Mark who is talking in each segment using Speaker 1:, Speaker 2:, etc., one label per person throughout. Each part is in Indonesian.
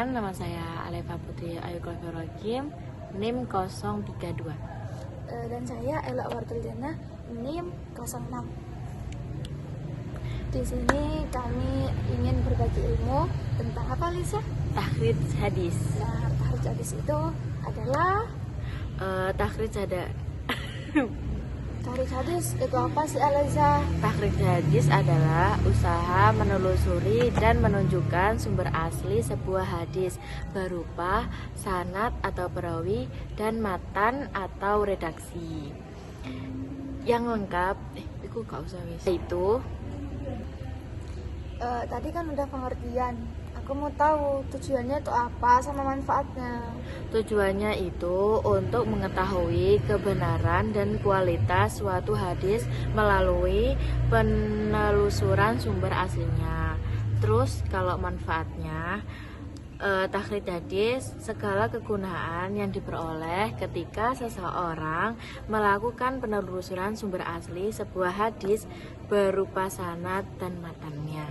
Speaker 1: Perkenalkan, nama saya Alefa Putri Ayu Kloverokim, NIM 032.
Speaker 2: Dan saya Ella Wartuljana, NIM 06. Di sini kami ingin berbagi ilmu tentang apa, Lisa?
Speaker 1: Takhrij hadis.
Speaker 2: Nah, takhrij hadis itu adalah
Speaker 1: Takhrij
Speaker 2: hadis itu apa sih, Aliza?
Speaker 1: Takhrij hadis adalah usaha menelusuri dan menunjukkan sumber asli sebuah hadis berupa sanad atau perawi dan matan atau redaksi. Yang lengkap, itu gak usah wis. Itu
Speaker 2: Tadi kan udah pengertian. Aku mau tahu tujuannya itu apa sama manfaatnya.
Speaker 1: tujuannya itu untuk mengetahui kebenaran dan kualitas suatu hadis melalui penelusuran sumber aslinya. Terus kalau manfaatnya, takhrij hadis segala kegunaan yang diperoleh ketika seseorang melakukan penelusuran sumber asli sebuah hadis berupa sanad dan matannya.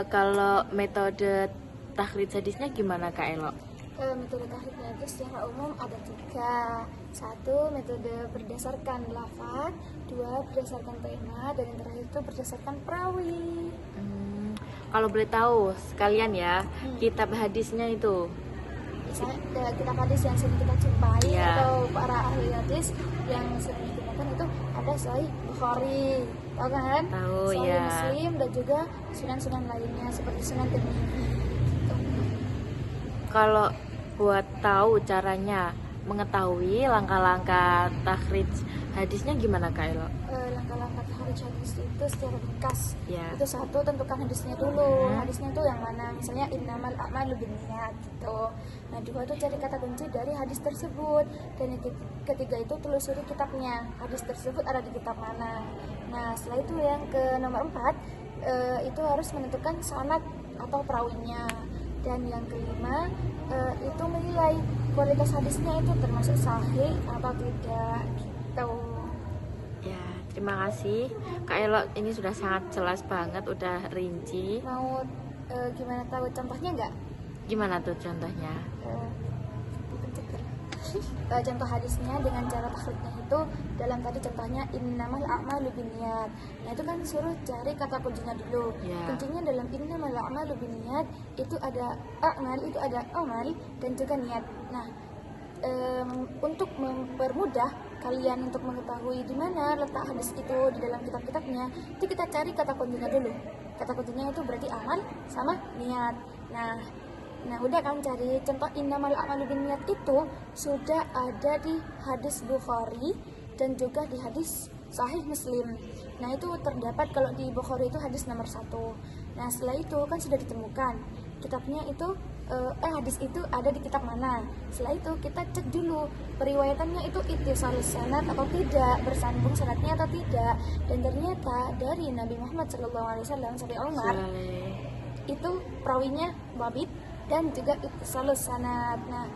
Speaker 1: Kalau metode takhrij hadisnya gimana, Kak Elo?
Speaker 2: Metode takhrij hadis secara umum ada 3. 1, metode berdasarkan lafaz, 2, berdasarkan tema, dan yang terakhir itu berdasarkan perawi.
Speaker 1: Kalau boleh tahu sekalian ya, kitab hadisnya itu.
Speaker 2: Misalnya kitab hadis yang sering kita jumpai atau para ahli hadis yang sering digunakan itu ada Sahih Bukhari, tahu kan?
Speaker 1: Tahu,
Speaker 2: Sahih
Speaker 1: ya.
Speaker 2: Muslim dan juga sunan-sunan lainnya seperti Sunan Tirmidzi.
Speaker 1: Kalau buat tahu caranya mengetahui langkah-langkah takhrij hadisnya gimana, Kak Elo?
Speaker 2: Langkah-langkah takhrij hadis itu secara ringkas.
Speaker 1: Ya.
Speaker 2: Itu 1, tentukan hadisnya dulu. Hadisnya itu yang mana? Misalnya innamal a'malu binniyat gitu. Nah, 2 itu cari kata kunci dari hadis tersebut. Dan yang ketiga itu telusuri kitabnya. Hadis tersebut ada di kitab mana. Nah, setelah itu yang ke nomor 4 itu harus menentukan sanad atau perawinya. Dan yang kelima itu menilai kualitas hadisnya itu termasuk sahih atau tidak gitu.
Speaker 1: Ya, terima kasih Kak Elo, ini sudah sangat jelas banget, udah rinci.
Speaker 2: Mau gimana tahu contohnya nggak?
Speaker 1: Gimana tuh contohnya?
Speaker 2: Contoh hadisnya dengan cara takhrijnya itu dalam tadi contohnya innamal a'malu binniyat. Nah, itu kan suruh cari kata kuncinya dulu. Kuncinya dalam innamal a'malu binniyat itu ada a'mal, itu ada amal dan juga niat. Nah, untuk mempermudah kalian untuk mengetahui di mana letak hadis itu di dalam kitab-kitabnya, itu kita cari kata kuncinya dulu. Kata kuncinya itu berarti amal sama niat. Nah, udah kan cari contoh innamal a'malu binniyat itu sudah ada di hadis Bukhari dan juga di hadis Sahih Muslim. Nah, itu terdapat kalau di Bukhari itu hadis nomor 1. Nah, setelah itu kan sudah ditemukan kitabnya itu hadis itu ada di kitab mana. Setelah itu kita cek dulu periwayatannya itu ittisalus sanad atau tidak, bersambung sanadnya atau tidak. Dan ternyata dari Nabi Muhammad SAW sampai Umar itu perawinya babit dan juga ittisalus sanad. Nah,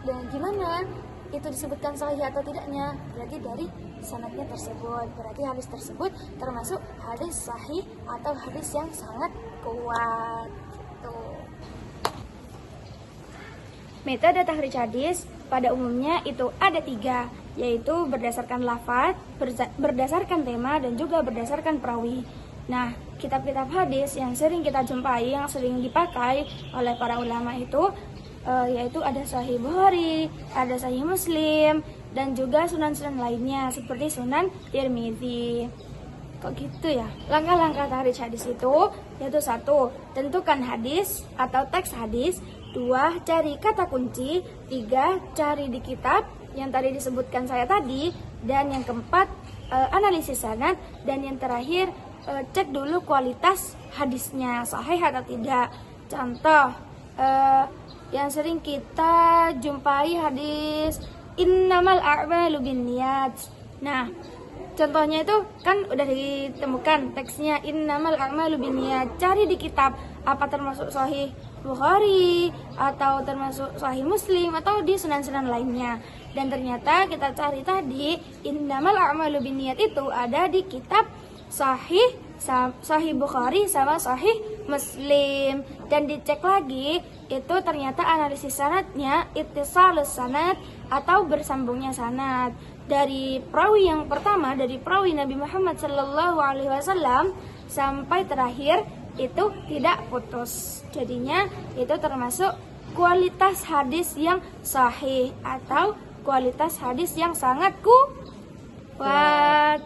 Speaker 2: dan gimana itu disebutkan sahih atau tidaknya? Berarti dari sanadnya tersebut. Berarti hadis tersebut termasuk hadis sahih atau hadis yang sangat kuat. Gitu.
Speaker 3: Metode takhrij hadis pada umumnya itu ada 3, yaitu berdasarkan lafaz, berdasarkan tema, dan juga berdasarkan perawi. Nah, kitab-kitab hadis yang sering kita jumpai, yang sering dipakai oleh para ulama itu yaitu ada Sahih Bukhari, ada Sahih Muslim, dan juga sunan-sunan lainnya seperti Sunan Tirmidzi. Kok gitu ya? Langkah-langkah takhrij hadis itu yaitu 1, tentukan hadis atau teks hadis, 2, cari kata kunci, 3, cari di kitab yang tadi disebutkan saya tadi, dan yang keempat analisis sanad, dan yang terakhir cek dulu kualitas hadisnya sahih atau tidak. Contoh yang sering kita jumpai hadis innamal a'malu binniyat. Nah, contohnya itu kan udah ditemukan teksnya innamal a'malu binniyat. Cari di kitab apa termasuk Sahih Bukhari atau termasuk Sahih Muslim atau di sunan-sunan lainnya. Dan ternyata kita cari tadi innamal a'malu binniyat itu ada di kitab Sahih Bukhari sama Sahih Muslim, dan dicek lagi itu ternyata analisis sanadnya ittisalus sanad atau bersambungnya sanad. Dari perawi yang pertama, dari perawi Nabi Muhammad SAW sampai terakhir itu tidak putus. Jadinya itu termasuk kualitas hadis yang sahih atau kualitas hadis yang sangat kuat.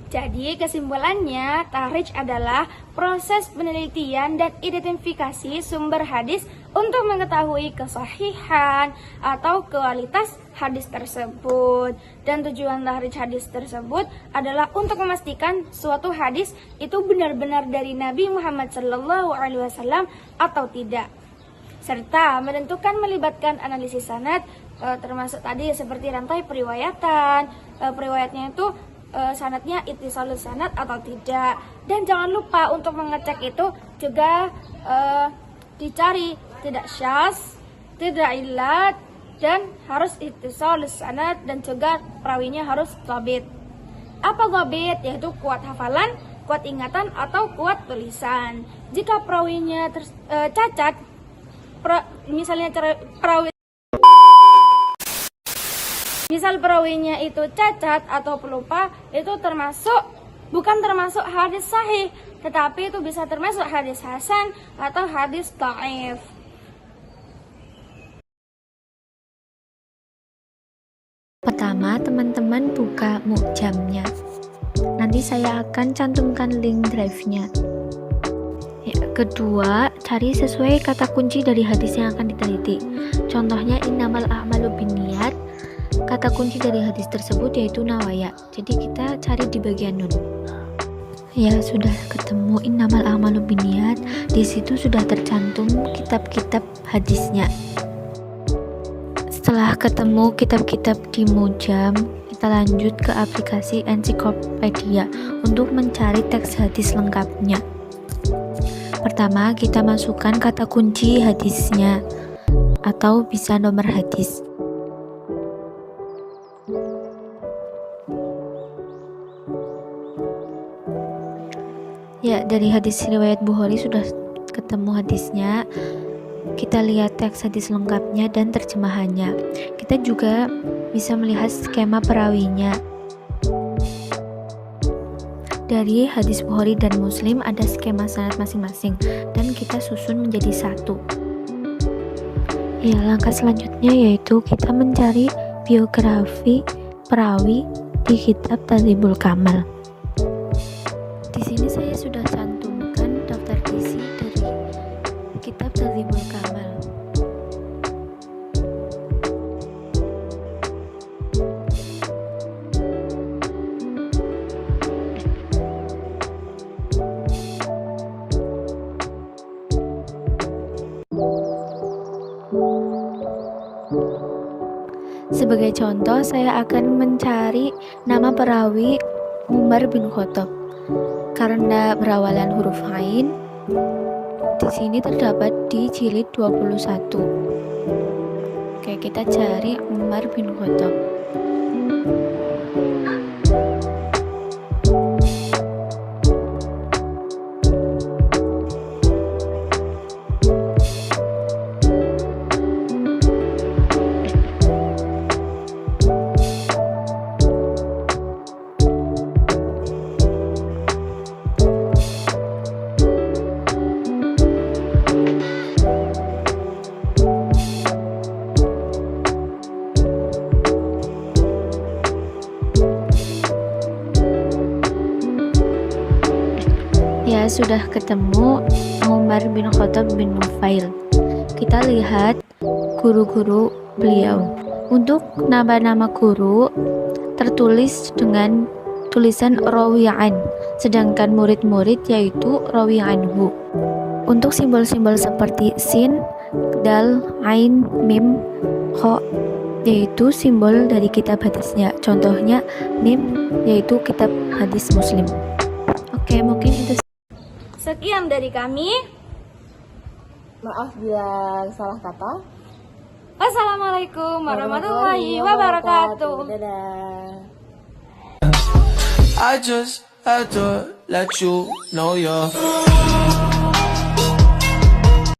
Speaker 3: Jadi kesimpulannya, takhrij adalah proses penelitian dan identifikasi sumber hadis untuk mengetahui kesahihan atau kualitas hadis tersebut. Dan tujuan takhrij hadis tersebut adalah untuk memastikan suatu hadis itu benar-benar dari Nabi Muhammad SAW atau tidak. Serta menentukan melibatkan analisis sanad, termasuk tadi seperti rantai periwayatan, periwayatnya itu sanadnya ittisalus sanad atau tidak. Dan jangan lupa untuk mengecek itu juga dicari tidak syaz, tidak illat, dan harus ittisalus sanad, dan juga perawinya harus thabit. Apa thabit? Yaitu kuat hafalan, kuat ingatan, atau kuat tulisan. Jika perawinya cacat, misalnya perawi perawinya itu cacat atau pelupa, itu bukan termasuk hadis sahih, tetapi itu bisa termasuk hadis hasan atau hadis dhaif.
Speaker 4: Pertama, teman-teman buka Mu'jamnya. Nanti saya akan cantumkan link drive-nya. Kedua, cari sesuai kata kunci dari hadis yang akan diteliti. Contohnya innamal a'malu binniyat. Kata kunci dari hadis tersebut yaitu nawaya. Jadi kita cari di bagian nun. Ya, sudah ketemu innamal a'malu binniyat. Di situ sudah tercantum kitab-kitab hadisnya. Setelah ketemu kitab-kitab di Mu'jam, kita lanjut ke aplikasi ensiklopedia untuk mencari teks hadis lengkapnya. Pertama, kita masukkan kata kunci hadisnya atau bisa nomor hadis. Ya, dari hadis riwayat Bukhari sudah ketemu hadisnya. Kita lihat teks hadis lengkapnya dan terjemahannya. Kita juga bisa melihat skema perawinya. Dari hadis Bukhari dan Muslim ada skema sanad masing-masing dan kita susun menjadi satu. Ya, langkah selanjutnya yaitu kita mencari biografi perawi di kitab Tadribul Kamal. Di sini saya sudah cantumkan daftar isi dari kitab Tadribul Kamal. Sebagai contoh, saya akan mencari nama perawi Umar bin Khattab. Karena berawalan huruf Ain, di sini terdapat di jilid 21. Oke, kita cari Umar bin Khattab. Ya, sudah ketemu Umar bin Khattab bin Nufail. Kita lihat guru-guru beliau. Untuk nama-nama guru tertulis dengan tulisan rawi'an, sedangkan murid-murid yaitu rawi'anhu. Untuk simbol-simbol seperti sin, dal, ain, mim, kha yaitu simbol dari kitab hadisnya. Contohnya mim yaitu kitab hadis Muslim. Oke, mungkin itu.
Speaker 3: Sekian dari kami.
Speaker 1: Maaf bila salah kata.
Speaker 3: Wassalamualaikum warahmatullahi wabarakatuh.
Speaker 1: Dadah.
Speaker 5: I just adore, let you know you're